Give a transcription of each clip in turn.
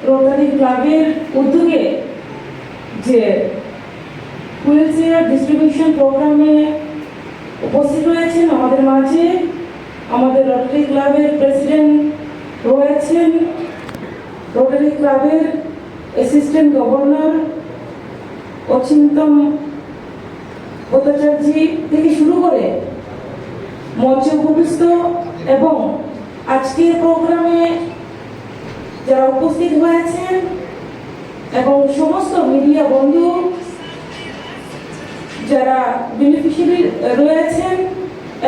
Rotary ক্লাবের উদ্যোগে যে হুইল চেয়ার ডিস্ট্রিবিউশন প্রোগ্রামে উপস্থিত রয়েছেন আমাদের মাঝে আমাদের রোটারি ক্লাবের প্রেসিডেন্ট রয়েছেন, রোটারি ক্লাবের অ্যাসিস্ট্যান্ট গভর্নর অচিন্তম ভট্টাচার্য থেকে শুরু করে মঞ্চে উপবিষ্ট এবং আজকের প্রোগ্রামে যারা উপস্থিত হয়েছেন এবং সমস্ত মিডিয়া বন্ধু যারা বেনিফিশিয়ারি রয়েছেন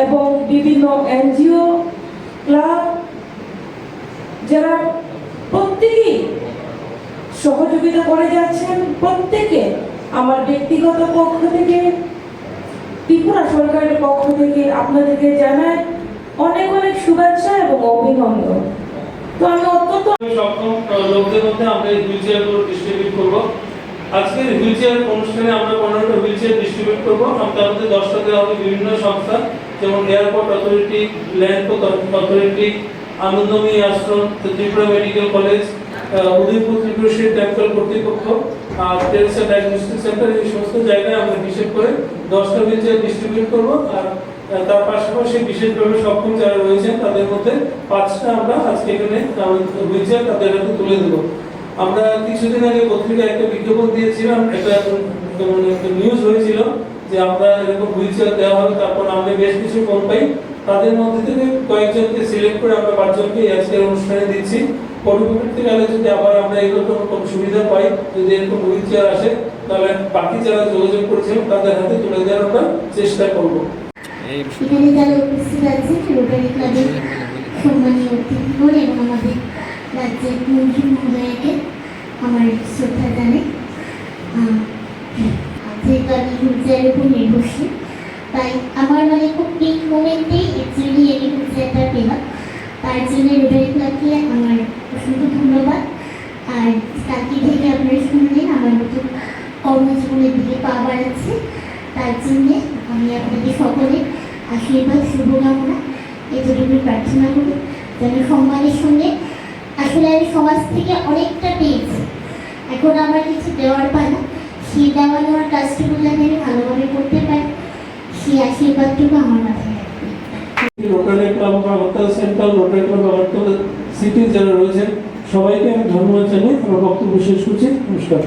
এবং বিভিন্ন এনজিও ক্লাব যারা প্রত্যেকেই সহযোগিতা করে যাচ্ছেন, প্রত্যেকে আমার ব্যক্তিগত পক্ষ থেকে ত্রিপুরা সরকারের পক্ষ থেকে আপনাদেরকে জানাই অনেক অনেক শুভেচ্ছা এবং অভিনন্দন। তো আমি অত্যন্ত সক্ষম লোকদের মধ্যে আমরা এই হুইল চেয়ারগুলো ডিস্ট্রিবিউট করবো। আজকের হুইল চেয়ার অনুষ্ঠানে আমরা 15টা হুইল চেয়ার ডিস্ট্রিবিউট করবো। তার মধ্যে 10টা দেওয়া হবে বিভিন্ন সংস্থা, যেমন airport authority, land authority, Anandamayi Ashram, Tripura medical college, Udaipur Tripureswari temple কর্তৃপক্ষ, আর টেরেসা ডায়াগনস্টিক সেন্টার, এই সমস্ত জায়গায় আমরা হিসেব করে 10টা হুইল চেয়ার ডিস্ট্রিবিউট করবো। আর তার পাশাপাশি বিশেষভাবে সক্ষম যারা রয়েছেন তাদের মধ্যে 5টা আমরা আজকে এখানে হুইল চেয়ার তাদের হাতে তুলে দেবো। আমরা কিছুদিন আগে পত্রিকায় একটা বিজ্ঞাপন দিয়েছিলাম, একটা নিউজ হয়েছিল যে আমরা এরকম হুইল চেয়ার দেওয়া হবে, তারপর আমরা বেশ কিছু ফোন পাই। তাদের মধ্যে থেকে কয়েকজনকে সিলেক্ট করে আমরা 5 জনকে আজকের অনুষ্ঠানে দিচ্ছি। পরবর্তীকালে যদি আবার আমরা এরকম কোনো সুবিধা পাই, যদি এরকম হুইল চেয়ার আসে, তাহলে বাকি যারা যোগাযোগ করেছিলেন তাদের হাতে তুলে দেওয়ার আমরা চেষ্টা করবো। এখানে যারা উপস্থিত আছেন রোটারি ক্লাবের সম্মানীয় অতিথিগণ এবং আমাদের রাজ্যের মন্ত্রী মহোদয়কে আমার শ্রদ্ধা জানাই। যেহেতু আমি হুইল চেয়ারের উপর নির্ভরশীল, তাই আমার খুব পিক মোমেন্টেই অ্যাকচুয়ালি এই হুইল চেয়ারটা পেলাম। তার জন্য রোটারি ক্লাবকে আমার অসংখ্য ধন্যবাদ। আর কালকে থেকে আপনারা শুনলেন আমার নতুন কর্মজীবনের দিকে পা বাড়াচ্ছে, তার জন্যে আমি আপনাদের সকলের আশীর্বাদ শুভকামনা এতটুকু প্রার্থনা করি যেন সম্মানের সঙ্গে। আসলে আমি সমাজ থেকে অনেকটা পেয়েছি, এখন আমার কিছু দেওয়ার পায় না, সেই দেওয়া নেওয়ার কাজটুকু যেন আমি ভালোভাবে করতে পারি, সেই আশীর্বাদটুকু আমার মাথায় রাখবে। Rotary club Agartala central, rotary club Agartala city যারা রয়েছেন সবাইকে আমি ধন্যবাদ জানিয়ে আমার বক্তব্য শেষ করছি। নমস্কার।